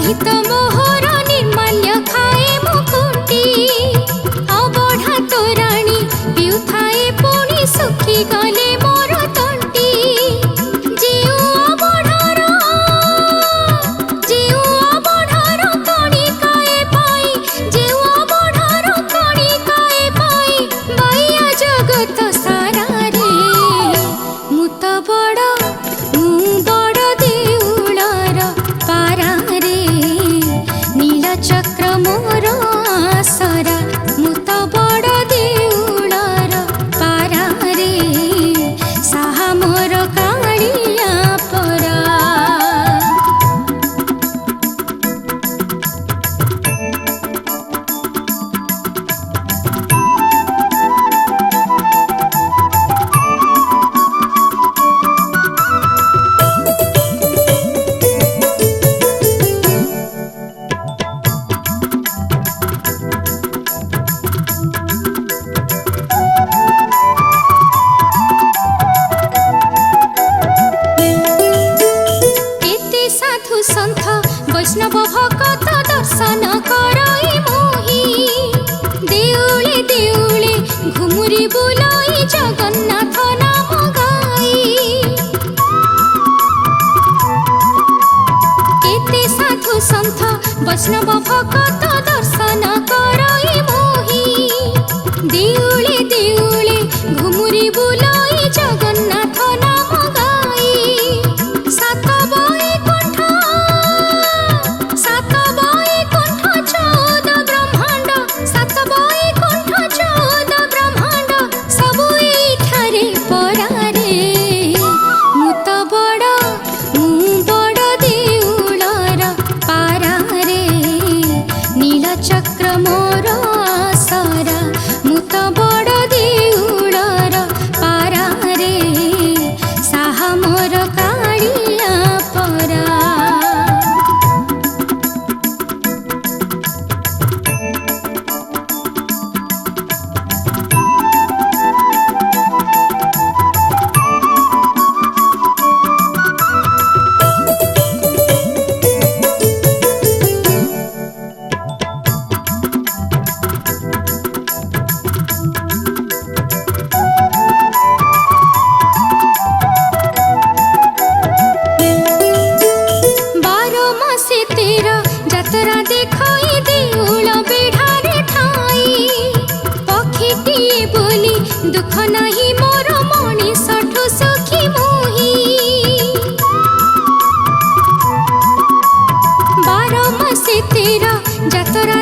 गीत मोहर निर्माल्य खाए मुकुटी अबढ़ा तोराणी पिउथाए पुणी सुखी गले मोर तंटी जीउ अबढ़ार कणिकाए पाई जीउ अबढ़ार कणिकाए पाई बाइया जगत सारा रे मु तो बड़ देउलर पारा रे नीलचक्र मोर आसरा मु तो बड़ देउलर पारा रे साहा मोर कालिया परा। सन्थ वैष्णव भक्त दर्शन करई मोहि देउले देउले घुमुरी बुलाई जगन्नाथ नाम गाई केते साधु सन्थ वैष्णव भक्त दर्शन करई मोहि देउले देउले घुमुरी बुलाई जगन्नाथ नाम गाई सात बई चक्र मोर आसरा मु तो बड़ देउलर पारा रे साहा मोर कालिया परा। जतरा देखई देउल बेढ़ारे ठाई पक्षीटीए बोली दुख नाही मोर मणिषठु सखी मोहि बार मासे तेरा जतरा